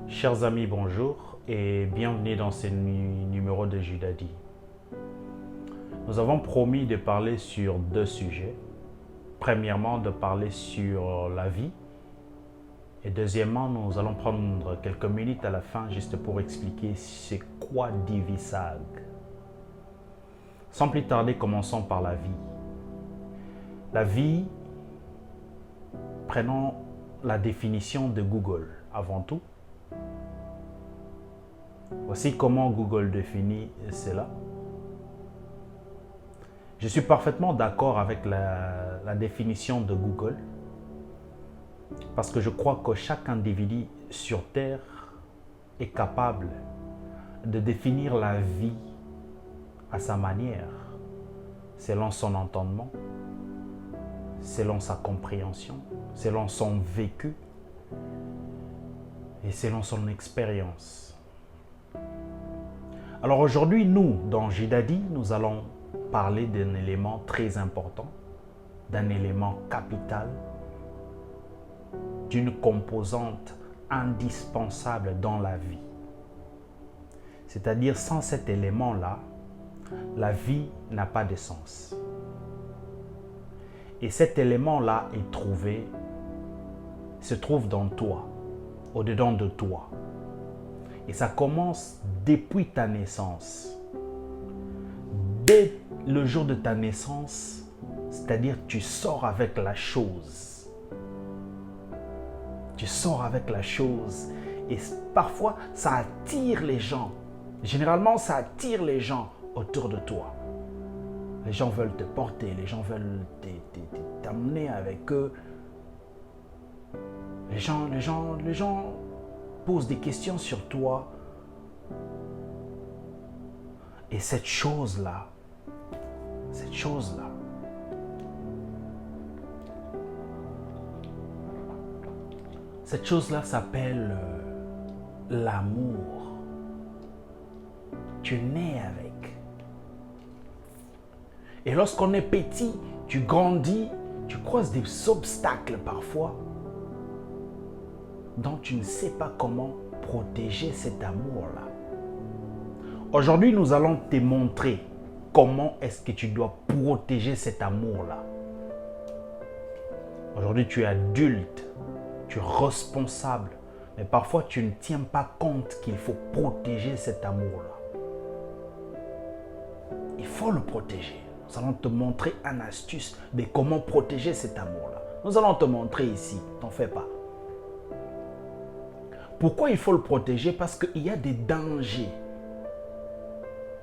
Chers amis, bonjour et bienvenue dans ce numéro de Judadi. Nous avons promis de parler sur deux sujets. Premièrement, de parler sur la vie. Et deuxièmement, nous allons prendre quelques minutes à la fin juste pour expliquer c'est quoi Divisag. Sans plus tarder, commençons par la vie. La vie, prenons la définition de Google avant tout. Voici comment Google définit cela. Je suis parfaitement d'accord avec la définition de Google parce que je crois que chaque individu sur Terre est capable de définir la vie à sa manière, selon son entendement, selon sa compréhension, selon son vécu et selon son expérience. Alors aujourd'hui, nous, dans Jidadi, nous allons parler d'un élément très important, d'un élément capital, d'une composante indispensable dans la vie. C'est-à-dire, sans cet élément-là, la vie n'a pas de sens. Et cet élément-là se trouve dans toi, au-dedans de toi. Et ça commence depuis ta naissance. Dès le jour de ta naissance, c'est-à-dire tu sors avec la chose. Tu sors avec la chose. Et parfois, ça attire les gens. Généralement, ça attire les gens autour de toi. Les gens veulent te porter, les gens veulent t'amener avec eux. Les gens posent des questions sur toi. Et cette chose-là s'appelle l'amour. Tu nais avec. Et lorsqu'on est petit, tu grandis, tu croises des obstacles parfois, dont tu ne sais pas comment protéger cet amour-là. Aujourd'hui, nous allons te montrer comment est-ce que tu dois protéger cet amour-là. Aujourd'hui, tu es adulte, tu es responsable, mais parfois tu ne tiens pas compte qu'il faut protéger cet amour-là. Il faut le protéger. Nous allons te montrer une astuce de comment protéger cet amour-là. Nous allons te montrer ici, t'en fais pas. Pourquoi il faut le protéger? Parce qu'il y a des dangers.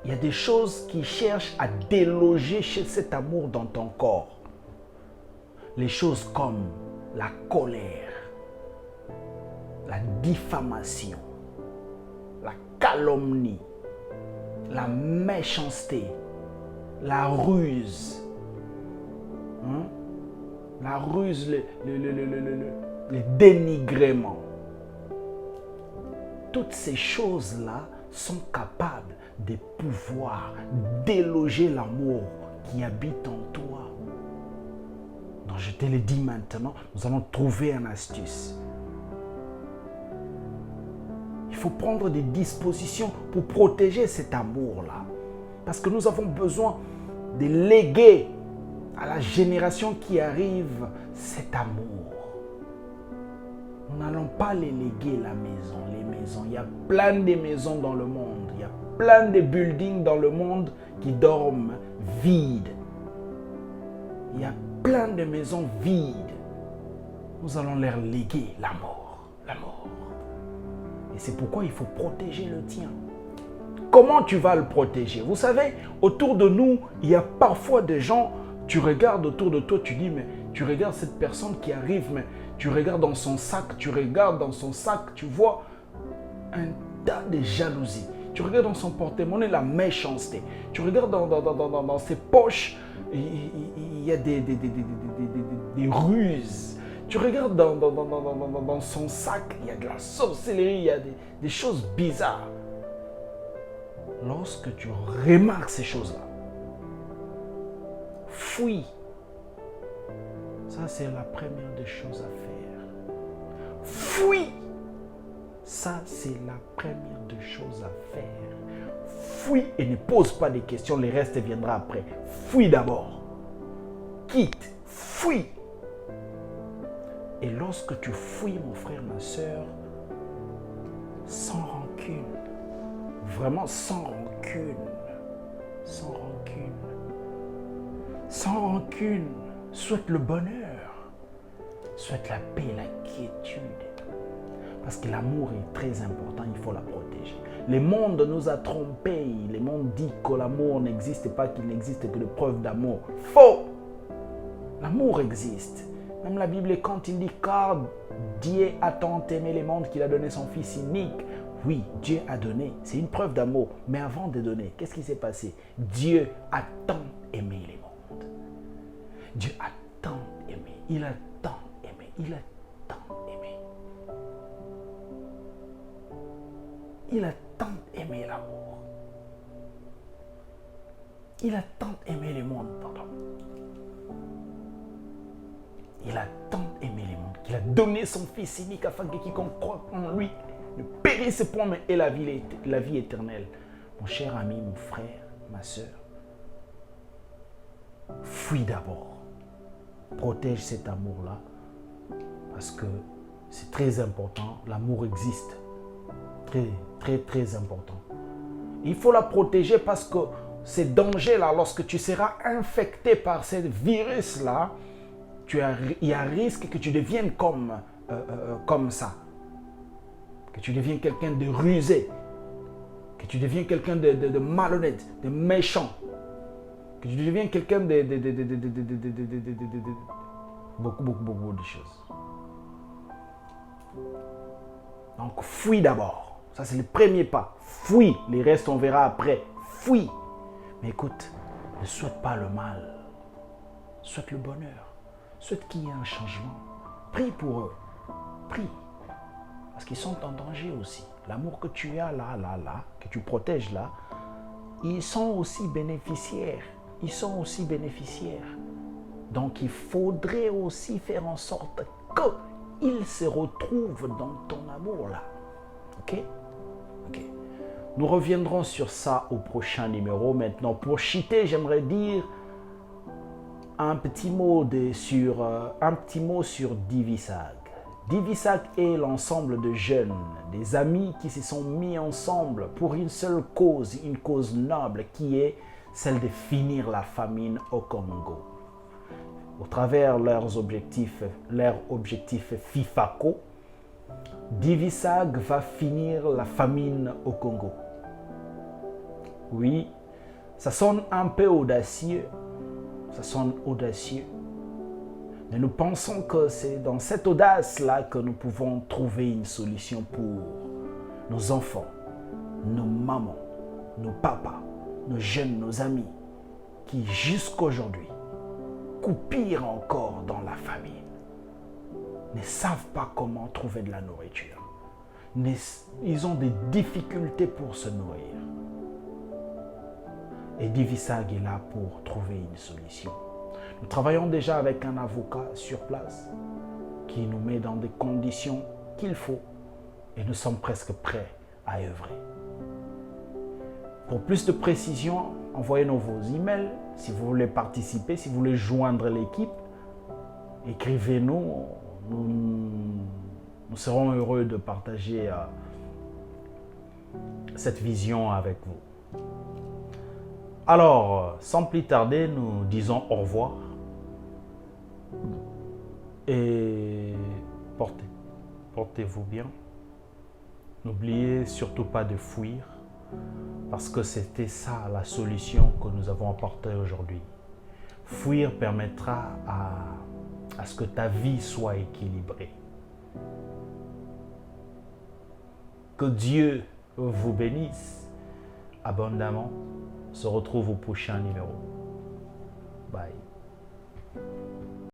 Il y a des choses qui cherchent à déloger chez cet amour dans ton corps. Les choses comme la colère, la diffamation, la calomnie, la méchanceté, la ruse. La ruse, le dénigrement. Toutes ces choses-là sont capables de pouvoir déloger l'amour qui habite en toi. Donc je te le dis maintenant, nous allons trouver une astuce. Il faut prendre des dispositions pour protéger cet amour-là. Parce que nous avons besoin de léguer à la génération qui arrive cet amour. Nous n'allons pas les léguer les maisons. Il y a plein de maisons dans le monde. Il y a plein de buildings dans le monde qui dorment vides. Il y a plein de maisons vides. Nous allons leur léguer l'amour. Et c'est pourquoi il faut protéger le tien. Comment tu vas le protéger? Vous savez, autour de nous, il y a parfois des gens, tu regardes autour de toi, tu dis, mais tu regardes cette personne qui arrive, mais tu regardes dans son sac, tu vois un tas de jalousie. Tu regardes dans son porte-monnaie la méchanceté. Tu regardes dans ses poches, il y a des ruses. Tu regardes dans son sac, il y a de la sorcellerie, il y a des choses bizarres. Lorsque tu remarques ces choses-là, fuis. Ça, c'est la première des choses à faire. Fuis Ça, c'est la première des choses à faire. Fuis et ne pose pas de questions, le reste viendra après. Fuis d'abord. Quitte, fuis. Et lorsque tu fuis, mon frère, ma soeur, sans rancune, vraiment sans rancune, sans rancune, sans rancune, souhaite le bonheur, souhaite la paix, la quiétude. Parce que l'amour est très important, il faut la protéger. Le monde nous a trompés, le monde dit que l'amour n'existe pas, qu'il n'existe que de preuves d'amour. Faux! L'amour existe. Même la Bible, quand il dit « Car Dieu a tant aimé le monde qu'il a donné son Fils unique », oui, Dieu a donné, c'est une preuve d'amour. Mais avant de donner, qu'est-ce qui s'est passé? Dieu a tant aimé le monde. Dieu a tant aimé, il a tant aimé, il a tant aimé. Il a tant aimé l'amour. Il a tant aimé le monde, pardon. Il a tant aimé le monde qu'il a donné son Fils unique afin que quiconque croit en lui ne périsse point, mais ait la vie éternelle. Mon cher ami, mon frère, ma soeur, fuis d'abord. Protège cet amour-là parce que c'est très important. L'amour existe. Très, très, très important. Il faut la protéger parce que ces dangers-là, lorsque tu seras infecté par ce virus-là, il y a un risque que tu deviennes comme ça. Que tu deviens quelqu'un de rusé. Que tu deviens quelqu'un de malhonnête, de méchant. Que tu deviens quelqu'un de beaucoup de choses. Donc, fuis d'abord. Ça, c'est le premier pas. Fuis. Les restes, on verra après. Fuis. Mais écoute, ne souhaite pas le mal. Souhaite le bonheur. Souhaite qu'il y ait un changement. Prie pour eux. Prie. Parce qu'ils sont en danger aussi. L'amour que tu as là, que tu protèges là, ils sont aussi bénéficiaires. Ils sont aussi bénéficiaires. Donc, il faudrait aussi faire en sorte qu'ils se retrouvent dans ton amour là. Ok? Ok. Nous reviendrons sur ça au prochain numéro. Maintenant, pour cheater, j'aimerais dire un petit mot sur Divisag. Divisag est l'ensemble de jeunes, des amis qui se sont mis ensemble pour une seule cause, une cause noble qui est celle de finir la famine au Congo. Au travers leurs objectifs FIFACO, Divisag va finir la famine au Congo. Oui, ça sonne un peu audacieux. Ça sonne audacieux. Mais nous pensons que c'est dans cette audace-là que nous pouvons trouver une solution pour nos enfants, nos mamans, nos papas, nos jeunes, nos amis, qui jusqu'aujourd'hui coupirent encore dans la famine, ne savent pas comment trouver de la nourriture. Ils ont des difficultés pour se nourrir. Et Divisag est là pour trouver une solution. Nous travaillons déjà avec un avocat sur place qui nous met dans des conditions qu'il faut et nous sommes presque prêts à œuvrer. Pour plus de précisions, envoyez-nous vos emails. Si vous voulez participer, si vous voulez joindre l'équipe, écrivez-nous. Nous serons heureux de partager cette vision avec vous. Alors, sans plus tarder, nous disons au revoir et portez-vous bien. N'oubliez surtout pas de fuir parce que c'était ça la solution que nous avons apportée aujourd'hui. Fuir permettra à ce que ta vie soit équilibrée. Que Dieu vous bénisse abondamment. On se retrouve au prochain numéro. Bye.